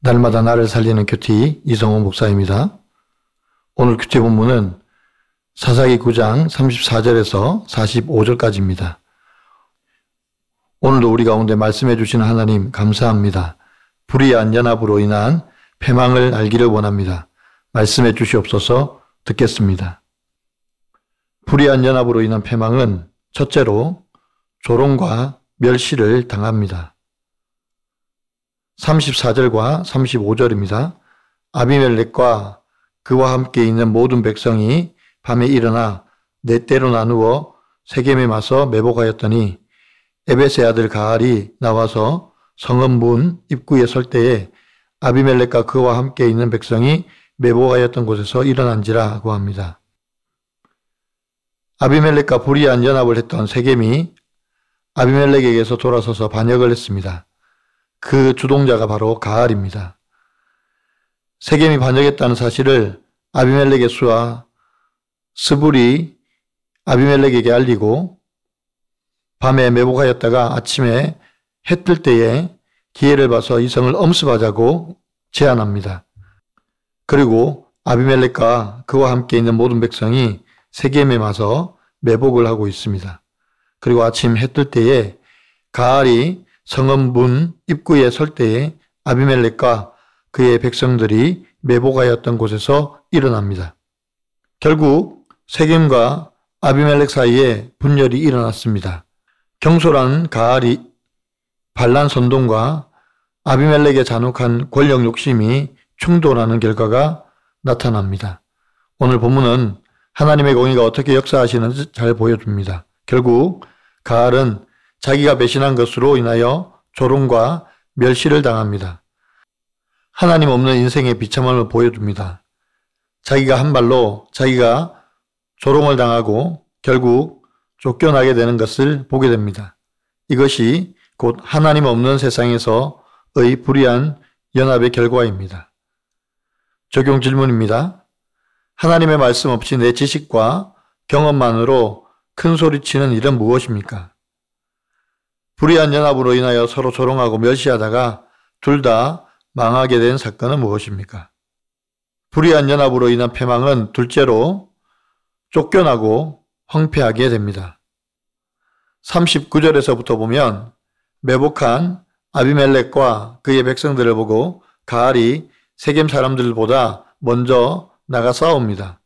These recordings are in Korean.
날마다 나를 살리는 큐티 이성호 목사입니다. 오늘 큐티 본문은 사사기 9장 34절에서 45절까지입니다. 오늘도 우리 가운데 말씀해 주시는 하나님 감사합니다. 불의한 연합으로 인한 패망을 알기를 원합니다. 말씀해 주시옵소서. 듣겠습니다. 불의한 연합으로 인한 패망은 첫째로 조롱과 멸시를 당합니다. 34절과 35절입니다. 아비멜렉과 그와 함께 있는 모든 백성이 밤에 일어나 네 때로 나누어 세겜에 맞서 매복하였더니 에벳의 아들 가알이 나와서 성읍 문 입구에 설 때에 아비멜렉과 그와 함께 있는 백성이 매복하였던 곳에서 일어난지라고 합니다. 아비멜렉과 불의한 연합을 했던 세겜이 아비멜렉에게서 돌아서서 반역을 했습니다. 그 주동자가 바로 가알입니다. 세겜이 반역했다는 사실을 아비멜렉의 수하 스불이 아비멜렉에게 알리고 밤에 매복하였다가 아침에 해 뜰 때에 기회를 봐서 이 성을 엄습하자고 제안합니다. 그리고 아비멜렉과 그와 함께 있는 모든 백성이 세겜에 와서 매복을 하고 있습니다. 그리고 아침 해 뜰 때에 가알이 성읍 문 입구에 설 때에 아비멜렉과 그의 백성들이 매복하였던 곳에서 일어납니다. 결국 세겜과 아비멜렉 사이에 분열이 일어났습니다. 경솔한 가알이 반란 선동과 아비멜렉의 잔혹한 권력 욕심이 충돌하는 결과가 나타납니다. 오늘 본문은 하나님의 공의가 어떻게 역사하시는지 잘 보여줍니다. 결국 가알은 자기가 배신한 것으로 인하여 조롱과 멸시를 당합니다. 하나님 없는 인생의 비참함을 보여줍니다. 자기가 한 말로 자기가 조롱을 당하고 결국 쫓겨나게 되는 것을 보게 됩니다. 이것이 곧 하나님 없는 세상에서의 불의한 연합의 결과입니다. 적용 질문입니다. 하나님의 말씀 없이 내 지식과 경험만으로 큰 소리치는 일은 무엇입니까? 불의한 연합으로 인하여 서로 조롱하고 멸시하다가 둘 다 망하게 된 사건은 무엇입니까? 불의한 연합으로 인한 패망은 둘째로 쫓겨나고 황폐하게 됩니다. 39절에서부터 보면 매복한 아비멜렉과 그의 백성들을 보고 가알이 세겜 사람들보다 먼저 나가 싸웁니다.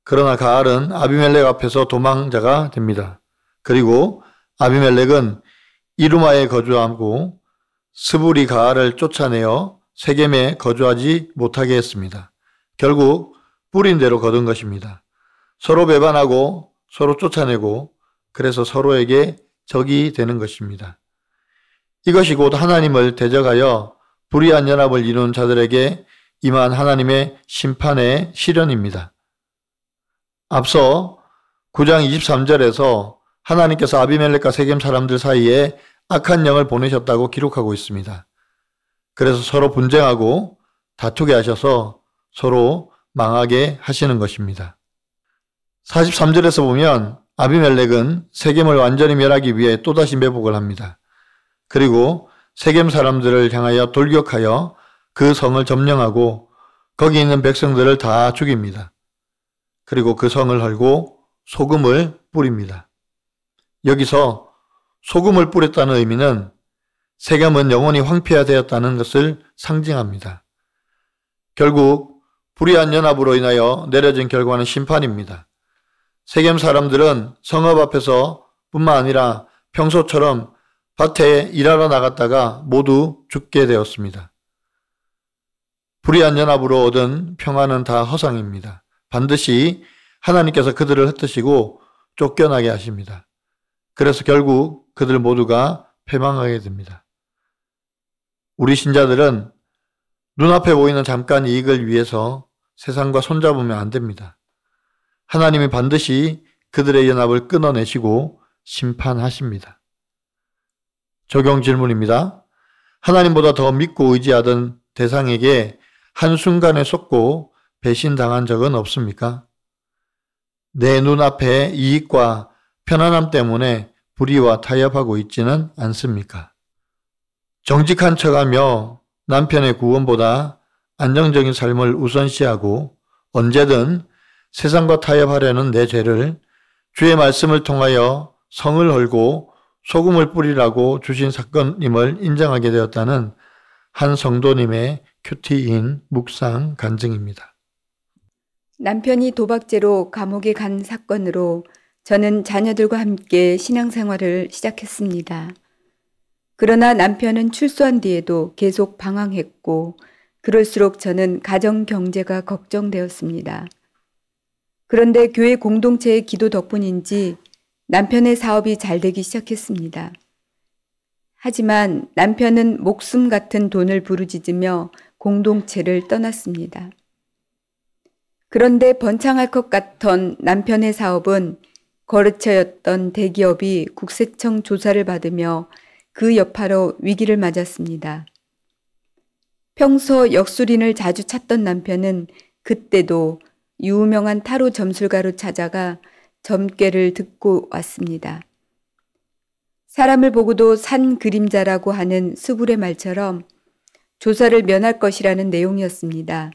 그러나 가알은 아비멜렉 앞에서 도망자가 됩니다. 그리고 아비멜렉은 이루마에 거주하고 스불이 가알을 쫓아내어 세겜에 거주하지 못하게 했습니다. 결국 뿌린 대로 거둔 것입니다. 서로 배반하고 서로 쫓아내고 그래서 서로에게 적이 되는 것입니다. 이것이 곧 하나님을 대적하여 불의한 연합을 이룬 자들에게 임한 하나님의 심판의 시련입니다. 앞서 9장 23절에서 하나님께서 아비멜렉과 세겜 사람들 사이에 악한 영을 보내셨다고 기록하고 있습니다. 그래서 서로 분쟁하고 다투게 하셔서 서로 망하게 하시는 것입니다. 43절에서 보면 아비멜렉은 세겜을 완전히 멸하기 위해 또다시 매복을 합니다. 그리고 세겜 사람들을 향하여 돌격하여 그 성을 점령하고 거기 있는 백성들을 다 죽입니다. 그리고 그 성을 헐고 소금을 뿌립니다. 여기서 소금을 뿌렸다는 의미는 세겜은 영원히 황폐화되었다는 것을 상징합니다. 결국 불의한 연합으로 인하여 내려진 결과는 심판입니다. 세겜 사람들은 성읍 앞에서 뿐만 아니라 평소처럼 밭에 일하러 나갔다가 모두 죽게 되었습니다. 불의한 연합으로 얻은 평화는 다 허상입니다. 반드시 하나님께서 그들을 흩으시고 쫓겨나게 하십니다. 그래서 결국 그들 모두가 패망하게 됩니다. 우리 신자들은 눈앞에 보이는 잠깐 이익을 위해서 세상과 손잡으면 안 됩니다. 하나님이 반드시 그들의 연합을 끊어내시고 심판하십니다. 적용 질문입니다. 하나님보다 더 믿고 의지하던 대상에게 한순간에 속고 배신당한 적은 없습니까? 내 눈앞에 이익과 편안함 때문에 불의와 타협하고 있지는 않습니까? 정직한 척하며 남편의 구원보다 안정적인 삶을 우선시하고 언제든 세상과 타협하려는 내 죄를 주의 말씀을 통하여 성을 헐고 소금을 뿌리라고 주신 사건임을 인정하게 되었다는 한 성도님의 큐티인 묵상 간증입니다. 남편이 도박죄로 감옥에 간 사건으로 저는 자녀들과 함께 신앙생활을 시작했습니다. 그러나 남편은 출소한 뒤에도 계속 방황했고 그럴수록 저는 가정 경제가 걱정되었습니다. 그런데 교회 공동체의 기도 덕분인지 남편의 사업이 잘 되기 시작했습니다. 하지만 남편은 목숨 같은 돈을 부르짖으며 공동체를 떠났습니다. 그런데 번창할 것 같던 남편의 사업은 거래처였던 대기업이 국세청 조사를 받으며 그 여파로 위기를 맞았습니다. 평소 역술인을 자주 찾던 남편은 그때도 유명한 타로 점술가로 찾아가 점괘를 듣고 왔습니다. 사람을 보고도 산 그림자라고 하는 수불의 말처럼 조사를 면할 것이라는 내용이었습니다.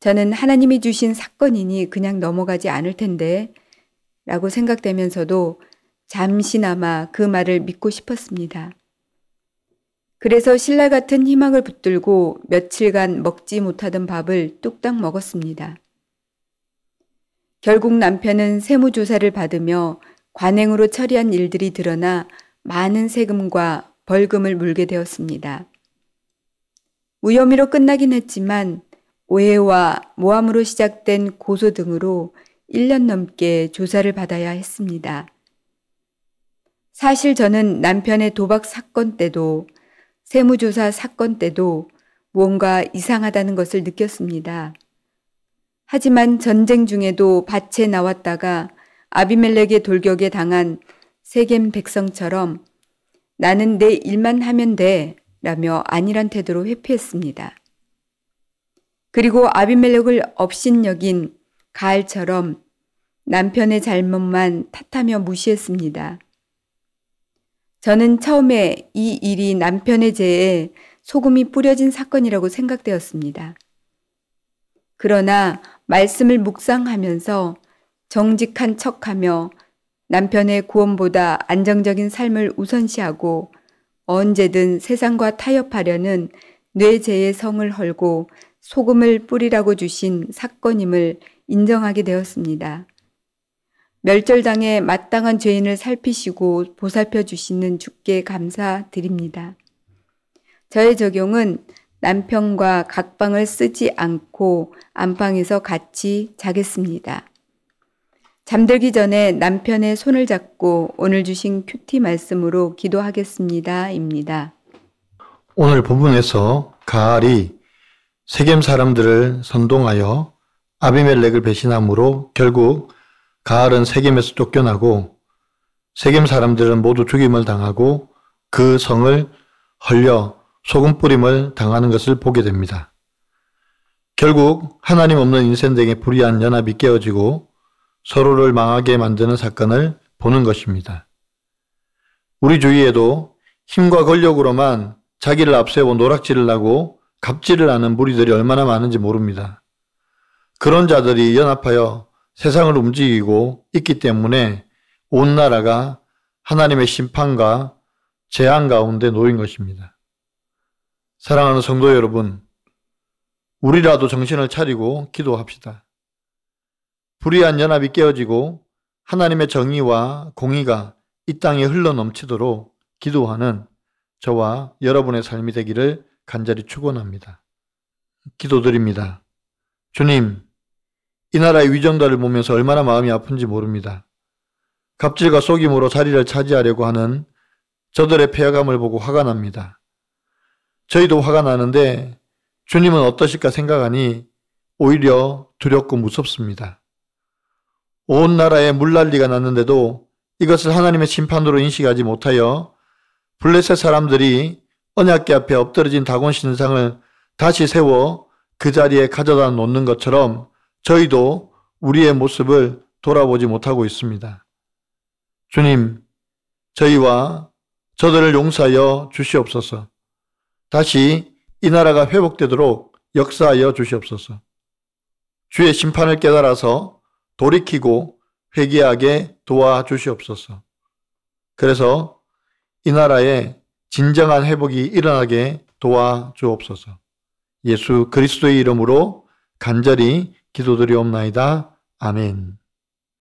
저는 하나님이 주신 사건이니 그냥 넘어가지 않을 텐데 라고 생각되면서도 잠시나마 그 말을 믿고 싶었습니다. 그래서 신라 같은 희망을 붙들고 며칠간 먹지 못하던 밥을 뚝딱 먹었습니다. 결국 남편은 세무조사를 받으며 관행으로 처리한 일들이 드러나 많은 세금과 벌금을 물게 되었습니다. 무혐의로 끝나긴 했지만 오해와 모함으로 시작된 고소 등으로 1년 넘게 조사를 받아야 했습니다. 사실 저는 남편의 도박 사건 때도 세무조사 사건 때도 무언가 이상하다는 것을 느꼈습니다. 하지만 전쟁 중에도 밭에 나왔다가 아비멜렉의 돌격에 당한 세겜 백성처럼 나는 내 일만 하면 돼 라며 안일한 태도로 회피했습니다. 그리고 아비멜렉을 업신여긴 가알처럼 남편의 잘못만 탓하며 무시했습니다. 저는 처음에 이 일이 남편의 죄에 소금이 뿌려진 사건이라고 생각되었습니다. 그러나 말씀을 묵상하면서 정직한 척하며 남편의 구원보다 안정적인 삶을 우선시하고 언제든 세상과 타협하려는 뇌제의 성을 헐고 소금을 뿌리라고 주신 사건임을 인정하게 되었습니다. 멸절당해 마땅한 죄인을 살피시고 보살펴 주시는 주께 감사드립니다. 저의 적용은 남편과 각방을 쓰지 않고 안방에서 같이 자겠습니다. 잠들기 전에 남편의 손을 잡고 오늘 주신 큐티 말씀으로 기도하겠습니다. 입니다. 오늘 본문에서 가알이 세겜 사람들을 선동하여 아비멜렉을 배신함으로 결국 가알은 세겜에서 쫓겨나고 세겜 사람들은 모두 죽임을 당하고 그 성을 헐려 소금 뿌림을 당하는 것을 보게 됩니다. 결국 하나님 없는 인생들에게 불의한 연합이 깨어지고 서로를 망하게 만드는 사건을 보는 것입니다. 우리 주위에도 힘과 권력으로만 자기를 앞세워 노략질을 하고 갑질을 하는 무리들이 얼마나 많은지 모릅니다. 그런 자들이 연합하여 세상을 움직이고 있기 때문에 온 나라가 하나님의 심판과 재앙 가운데 놓인 것입니다. 사랑하는 성도 여러분, 우리라도 정신을 차리고 기도합시다. 불의한 연합이 깨어지고 하나님의 정의와 공의가 이 땅에 흘러넘치도록 기도하는 저와 여러분의 삶이 되기를 간절히 축원합니다. 기도드립니다. 주님, 이 나라의 위정자를 보면서 얼마나 마음이 아픈지 모릅니다. 갑질과 속임으로 자리를 차지하려고 하는 저들의 패화감을 보고 화가 납니다. 저희도 화가 나는데 주님은 어떠실까 생각하니 오히려 두렵고 무섭습니다. 온 나라에 물난리가 났는데도 이것을 하나님의 심판으로 인식하지 못하여 블레셋 사람들이 언약궤 앞에 엎드러진 다곤 신상을 다시 세워 그 자리에 가져다 놓는 것처럼 저희도 우리의 모습을 돌아보지 못하고 있습니다. 주님, 저희와 저들을 용서하여 주시옵소서. 다시 이 나라가 회복되도록 역사하여 주시옵소서. 주의 심판을 깨달아서 돌이키고 회개하게 도와주시옵소서. 그래서 이 나라에 진정한 회복이 일어나게 도와주옵소서. 예수 그리스도의 이름으로 간절히 기도드리옵나이다. 아멘.